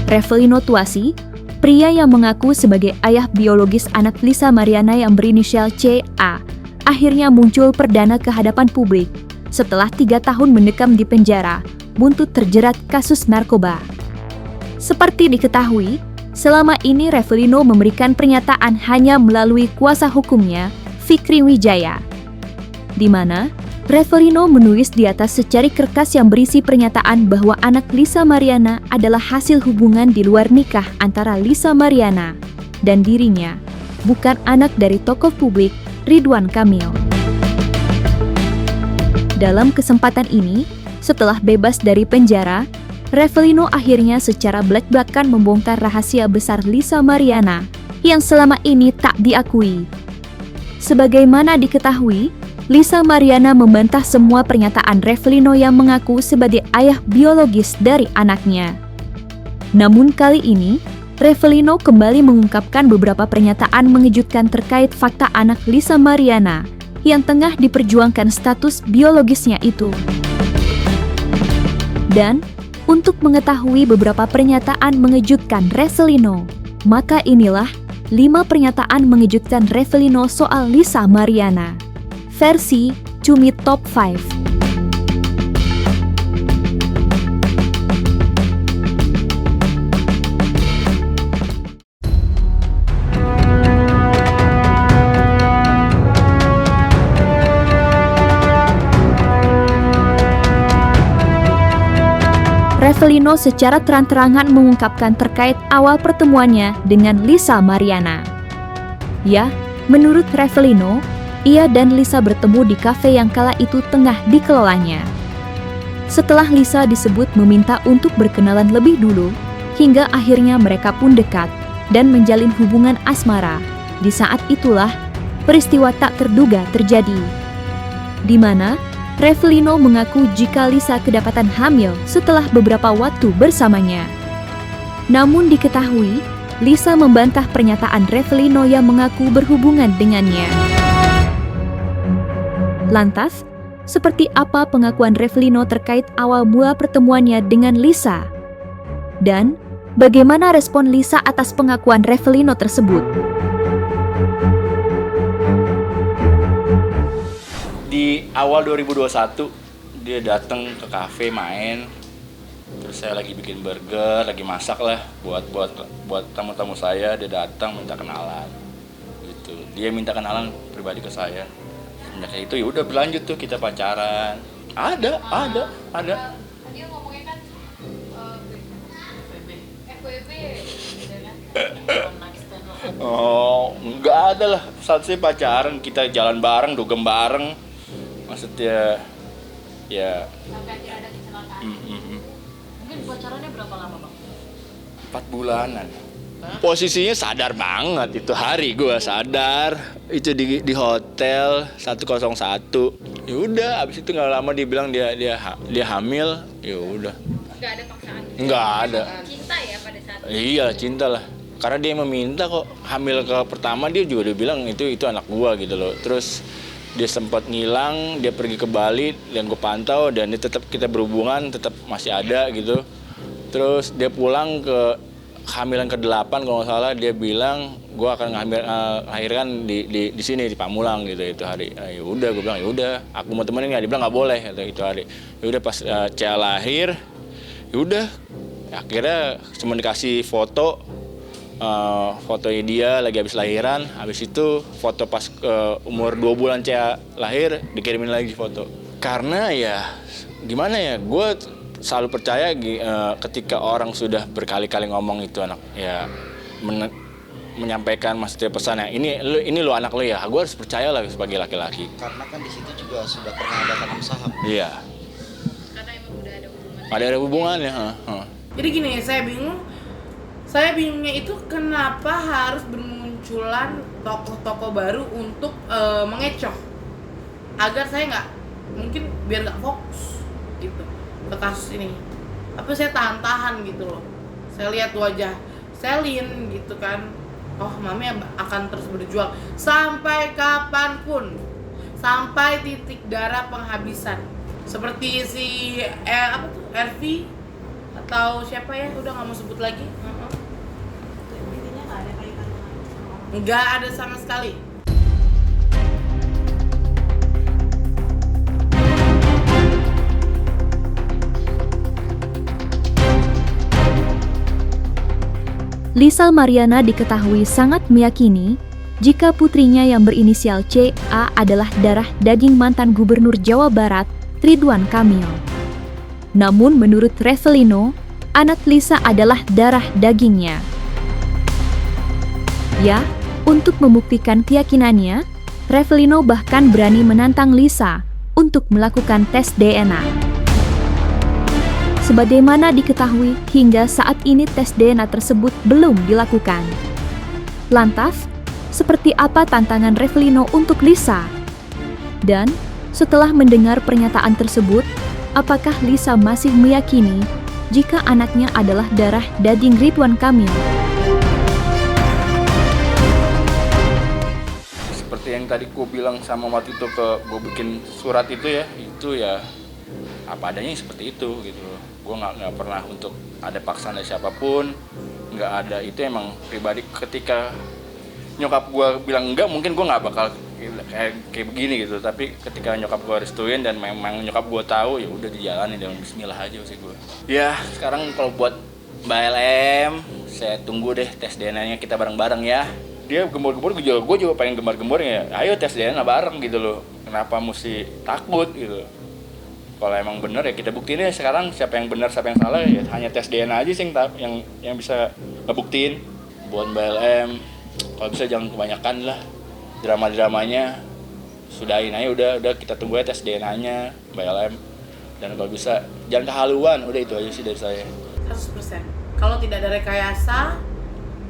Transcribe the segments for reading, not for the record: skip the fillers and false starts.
Revelino Tuasi, pria yang mengaku sebagai ayah biologis anak Lisa Mariana yang berinisial CA, akhirnya muncul perdana ke hadapan publik setelah 3 tahun mendekam di penjara, buntut terjerat kasus narkoba. Seperti diketahui, selama ini Revelino memberikan pernyataan hanya melalui kuasa hukumnya, Fikri Wijaya, di mana Revelino menulis di atas secari kertas yang berisi pernyataan bahwa anak Lisa Mariana adalah hasil hubungan di luar nikah antara Lisa Mariana dan dirinya, bukan anak dari tokoh publik Ridwan Kamil. Dalam kesempatan ini, setelah bebas dari penjara, Revelino akhirnya secara belak-belakan membongkar rahasia besar Lisa Mariana yang selama ini tak diakui. Sebagaimana diketahui, Lisa Mariana membantah semua pernyataan Revelino yang mengaku sebagai ayah biologis dari anaknya. Namun kali ini, Revelino kembali mengungkapkan beberapa pernyataan mengejutkan terkait fakta anak Lisa Mariana yang tengah diperjuangkan status biologisnya itu. Dan untuk mengetahui beberapa pernyataan mengejutkan Revelino, maka inilah 5 pernyataan mengejutkan Revelino soal Lisa Mariana. Versi Cumi Top 5. Revelino secara terang-terangan mengungkapkan terkait awal pertemuannya dengan Lisa Mariana. Ya, menurut Revelino, ia dan Lisa bertemu di kafe yang kala itu tengah dikelolanya. Setelah Lisa disebut meminta untuk berkenalan lebih dulu, hingga akhirnya mereka pun dekat dan menjalin hubungan asmara. Di saat itulah, peristiwa tak terduga terjadi, di mana Revelino mengaku jika Lisa kedapatan hamil setelah beberapa waktu bersamanya. Namun diketahui, Lisa membantah pernyataan Revelino yang mengaku berhubungan dengannya. Lantas, seperti apa pengakuan Revelino terkait awal mula pertemuannya dengan Lisa? Dan bagaimana respon Lisa atas pengakuan Revelino tersebut? Di awal 2021, dia datang ke kafe main. Terus saya lagi bikin burger, lagi masak lah buat tamu-tamu saya. Dia datang minta kenalan. Gitu. Dia minta kenalan pribadi ke saya. Semenjak itu ya udah berlanjut tuh kita pacaran. Ada. Dia ngomongnya kan FWB. Oh, enggak ada lah. Saat saya pacaran, kita jalan bareng, dugem bareng. Maksudnya ya Sampai akhirnya ada kecelakaan. Mungkin pacarannya berapa lama, Bang? 4 bulanan. Posisinya sadar banget itu hari gue sadar itu di hotel 101. Ya udah, abis itu nggak lama dia bilang dia hamil. Ya udah. Nggak ada paksaan. Nggak ada. Cinta ya pada saat itu. Iya cinta lah. Karena dia yang meminta kok. Hamil ke pertama dia juga udah bilang itu anak gua gitu loh. Terus dia sempat ngilang, dia pergi ke Bali yang gue pantau dan dia tetap kita berhubungan, tetap masih ada gitu. Terus dia pulang ke kehamilan ke-8 kalau nggak salah, dia bilang gue akan melahirkan di sini di Pamulang gitu itu hari. Ya udah, gue bilang ya udah, aku mau temenin nggak? Dia bilang nggak boleh gitu itu hari. Ya udah pas Cia lahir, ya udah akhirnya cuma dikasih fotonya dia lagi habis lahiran, habis itu foto pas umur 2 bulan Cia lahir dikirimin lagi foto. Karena ya gimana ya, gue selalu percaya ketika orang sudah berkali-kali ngomong itu anak ya menyampaikan maksudnya pesan yang ini lo anak lo ya, gue harus percaya lah sebagai laki-laki. Karena kan di situ juga sudah pernah ada tanam saham. Iya. Karena emang udah ada hubungan. Ada hubungannya. Jadi gini, saya bingungnya itu kenapa harus bermunculan tokoh-tokoh baru untuk mengecoh agar saya nggak mungkin biar nggak fokus gitu ke kasus ini. Tapi saya tahan gitu loh. Saya lihat wajah Selin gitu kan. Oh, Mami akan terus berjuang sampai kapanpun, sampai titik darah penghabisan. Seperti si RV atau siapa ya, udah nggak mau sebut lagi. Intinya nggak ada kaitannya sama Nggak ada sama sekali. Lisa Mariana diketahui sangat meyakini jika putrinya yang berinisial CA adalah darah daging mantan Gubernur Jawa Barat, Ridwan Kamil. Namun menurut Revelino, anak Lisa adalah darah dagingnya. Ya, untuk membuktikan keyakinannya, Revelino bahkan berani menantang Lisa untuk melakukan tes DNA. Sebagaimana diketahui, hingga saat ini tes DNA tersebut belum dilakukan. Lantas, seperti apa tantangan Revelino untuk Lisa? Dan, setelah mendengar pernyataan tersebut, apakah Lisa masih meyakini jika anaknya adalah darah daging Ridwan Kamil? Seperti yang tadi gue bilang sama waktu itu gue bikin surat itu ya apa adanya seperti itu gitu loh. Gue nggak pernah untuk ada paksaan dari siapapun, nggak ada. Itu emang pribadi. Ketika nyokap gue bilang enggak, mungkin gue nggak bakal kayak begini gitu. Tapi ketika nyokap gue restuin dan memang nyokap gue tahu, ya udah dijalanin dengan Bismillah aja sih gue. Ya sekarang kalau buat Mbak LM, saya tunggu deh tes DNA-nya kita bareng-bareng ya. Dia gembor-gembor, gue juga pengen gembar-gembor ya. Ayo tes DNA bareng gitu loh. Kenapa mesti takut gitu? Kalau emang bener ya kita buktiin ya sekarang siapa yang benar siapa yang salah ya hanya tes DNA aja sih yang bisa ngebuktiin. Buat Mbak LM, kalau bisa jangan kebanyakan lah drama-dramanya, sudahin aja udah kita tunggu aja tes DNA-nya Mbak LM. Dan kalau bisa jangan kehaluan, udah itu aja sih dari saya. 100%. Kalau tidak ada rekayasa,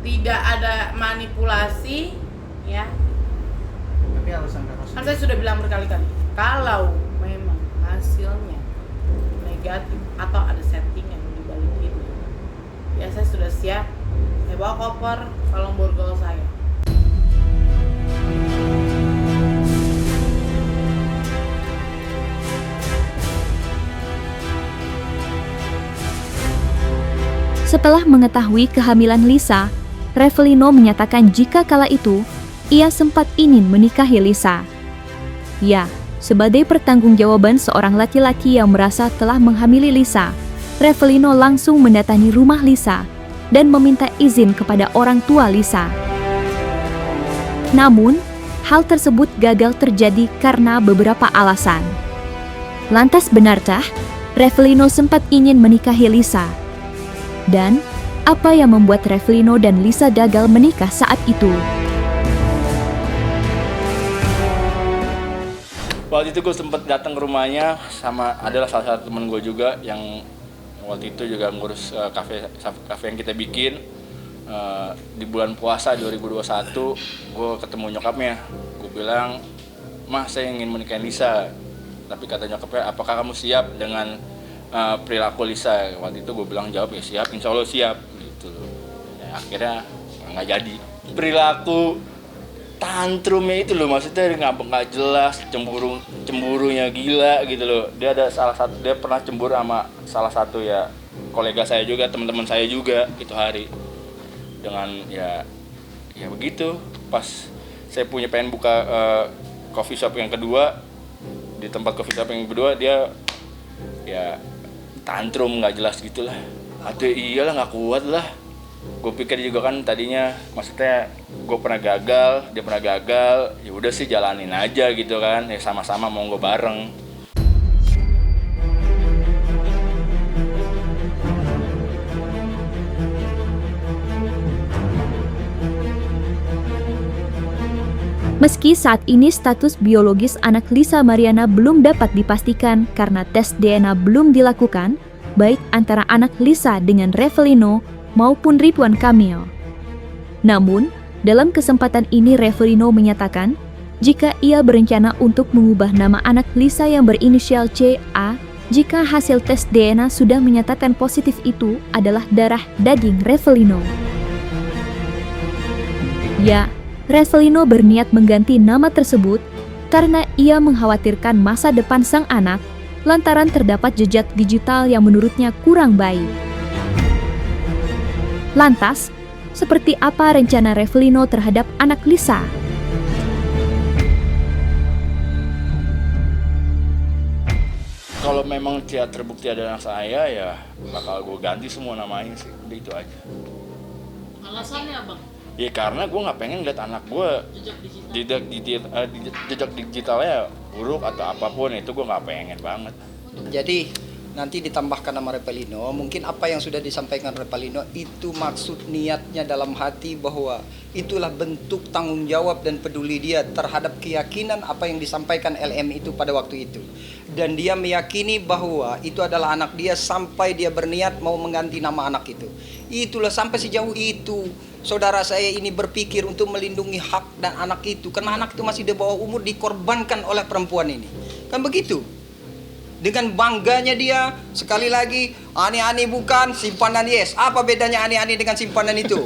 tidak ada manipulasi, ya. Tapi alasan kakak Kan saya sudah bilang berkali-kali, kalau memang hasilnya negatif atau ada settingan di balik itu, ya saya sudah siap. Saya bawa koper, tolong borgol saya. Setelah mengetahui kehamilan Lisa, Revelino menyatakan jika kala itu, ia sempat ingin menikahi Lisa. Ya, sebagai pertanggungjawaban seorang laki-laki yang merasa telah menghamili Lisa, Revelino langsung mendatangi rumah Lisa dan meminta izin kepada orang tua Lisa. Namun, hal tersebut gagal terjadi karena beberapa alasan. Lantas benarkah Revelino sempat ingin menikahi Lisa? Dan apa yang membuat Revelino dan Lisa gagal menikah saat itu? Waktu itu gue sempet datang ke rumahnya sama adalah salah satu temen gue juga yang waktu itu juga ngurus kafe yang kita bikin di bulan puasa 2021. Gue ketemu nyokapnya, gue bilang, "Mah, saya ingin menikahi Lisa." Tapi kata nyokapnya, "Apakah kamu siap dengan perilaku Lisa?" Waktu itu gue bilang jawab ya siap, insya Allah siap gitu. Ya, akhirnya nggak jadi. Perilaku tantrumnya itu loh, maksudnya nggak jelas, cemburunya gila gitu loh. Dia pernah cemburu sama salah satu ya kolega saya juga, teman-teman saya juga itu hari. Dengan ya begitu. Pas saya pengen buka coffee shop yang kedua, di tempat coffee shop yang kedua dia ya tantrum nggak jelas gitulah. Aduh iyalah nggak kuat lah. Gue pikir juga kan tadinya, maksudnya gue pernah gagal, dia pernah gagal, ya udah sih jalanin aja gitu kan, ya sama-sama mau gue bareng. Meski saat ini status biologis anak Lisa Mariana belum dapat dipastikan karena tes DNA belum dilakukan, baik antara anak Lisa dengan Revelino maupun Ridwan Kamil. Namun, dalam kesempatan ini Revelino menyatakan jika ia berencana untuk mengubah nama anak Lisa yang berinisial CA jika hasil tes DNA sudah menyatakan positif itu adalah darah daging Revelino. Ya, Revelino berniat mengganti nama tersebut karena ia mengkhawatirkan masa depan sang anak lantaran terdapat jejak digital yang menurutnya kurang baik. Lantas, seperti apa rencana Revelino terhadap anak Lisa? Kalau memang tidak terbukti ada anak saya, ya bakal gue ganti semua namanya sih. Udah itu aja. Alasannya Bang? Ya karena gue nggak pengen lihat anak gue jejak digitalnya buruk atau apapun, itu gue nggak pengen banget. Jadi nanti ditambahkan nama Revelino, mungkin apa yang sudah disampaikan Revelino itu maksud niatnya dalam hati bahwa itulah bentuk tanggung jawab dan peduli dia terhadap keyakinan apa yang disampaikan LM itu pada waktu itu. Dan dia meyakini bahwa itu adalah anak dia sampai dia berniat mau mengganti nama anak itu. Itulah sampai sejauh itu saudara saya ini berpikir untuk melindungi hak dan anak itu, karena anak itu masih di bawah umur dikorbankan oleh perempuan ini. Kan begitu? Dengan bangganya dia, sekali lagi, ani-ani bukan, simpanan yes. Apa bedanya ani-ani dengan simpanan itu?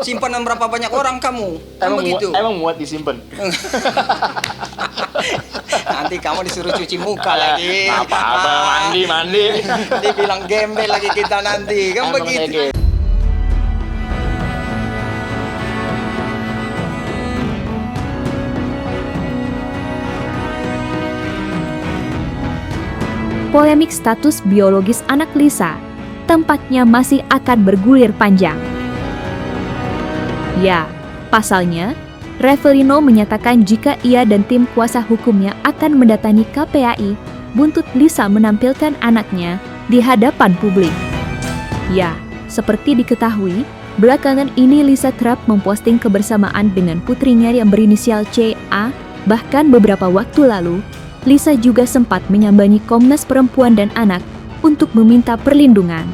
Simpanan berapa banyak orang kamu? Kan begitu? Emang muat disimpan? Nanti kamu disuruh cuci muka lagi. Apa-apa, mandi. Dibilang gembel lagi kita nanti. Kan Emang begitu? Polemik status biologis anak Lisa tampaknya masih akan bergulir panjang. Ya, pasalnya, Revelino menyatakan jika ia dan tim kuasa hukumnya akan mendatangi KPAI buntut Lisa menampilkan anaknya di hadapan publik. Ya, seperti diketahui, belakangan ini Lisa kerap memposting kebersamaan dengan putrinya yang berinisial CA, bahkan beberapa waktu lalu, Lisa juga sempat menyambangi Komnas Perempuan dan Anak untuk meminta perlindungan.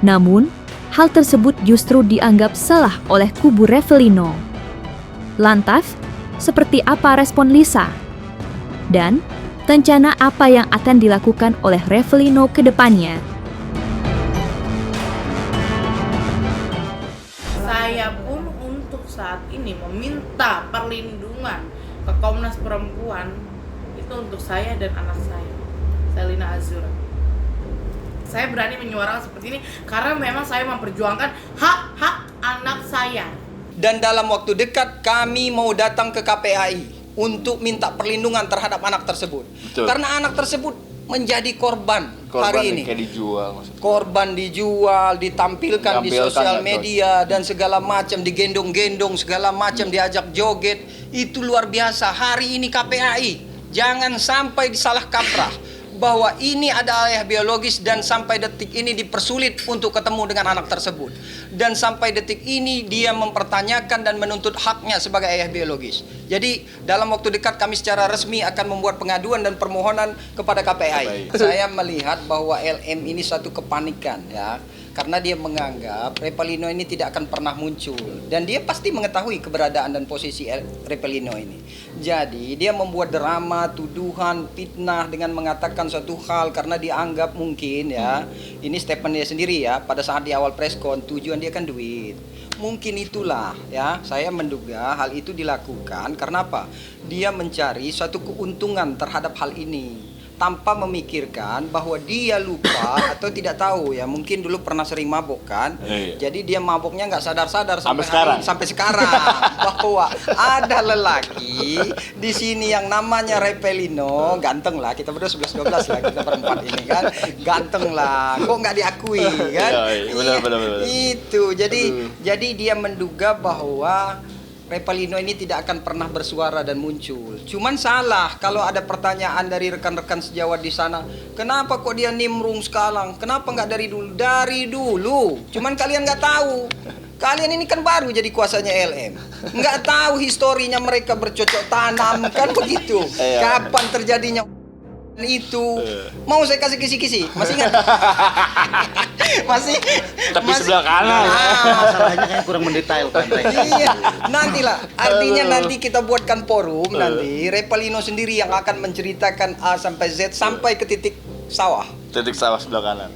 Namun, hal tersebut justru dianggap salah oleh kubu Revelino. Lantas, seperti apa respon Lisa? Dan, rencana apa yang akan dilakukan oleh Revelino ke depannya? Saya pun untuk saat ini meminta perlindungan ke Komnas Perempuan itu untuk saya dan anak saya, Selina Azura. Saya berani menyuarakan seperti ini karena memang saya memperjuangkan hak-hak anak saya. Dan dalam waktu dekat kami mau datang ke KPAI untuk minta perlindungan terhadap anak tersebut. Betul. Karena anak tersebut menjadi korban hari ini. Kayak dijual maksudnya. Korban dijual, ditampilkan di sosial media dan segala macam, digendong-gendong segala macam, diajak joget. Itu luar biasa. Hari ini KPAI jangan sampai disalah kaprah bahwa ini ada ayah biologis dan sampai detik ini dipersulit untuk ketemu dengan anak tersebut. Dan sampai detik ini dia mempertanyakan dan menuntut haknya sebagai ayah biologis. Jadi dalam waktu dekat kami secara resmi akan membuat pengaduan dan permohonan kepada KPAI. Saya melihat bahwa LM ini suatu kepanikan ya. Karena dia menganggap Revelino ini tidak akan pernah muncul. Dan dia pasti mengetahui keberadaan dan posisi Revelino ini. Jadi dia membuat drama, tuduhan, fitnah dengan mengatakan suatu hal karena dia anggap mungkin ya, ini statement dia sendiri ya, pada saat di awal preskon tujuan dia kan duit. Mungkin itulah ya, saya menduga hal itu dilakukan karena apa? Dia mencari suatu keuntungan terhadap hal ini. Tanpa memikirkan bahwa dia lupa atau tidak tahu ya, mungkin dulu pernah sering mabok kan, jadi dia maboknya nggak sadar-sadar sampai sekarang bahwa ada lelaki di sini yang namanya Revelino, ganteng lah, kita berdua 11-12 lah kita berempat ini kan, ganteng lah, kok nggak diakui kan? Benar. Itu jadi dia menduga bahwa Revelino ini tidak akan pernah bersuara dan muncul. Cuman salah kalau ada pertanyaan dari rekan-rekan sejawat di sana. Kenapa kok dia nimrung sekarang? Kenapa nggak dari dulu? Dari dulu. Cuman kalian nggak tahu. Kalian ini kan baru jadi kuasanya LM. Nggak tahu historinya mereka bercocok tanam kan begitu. Kapan terjadinya itu? Mau saya kasih kisi-kisi? Masih ingat? Masih Sebelah kanan. Masalahnya kayak kurang mendetailkan. Iya, nantilah. Artinya nanti kita buatkan forum nanti Revelino sendiri yang akan menceritakan A sampai Z sampai ke titik sawah. Titik sawah sebelah kanan.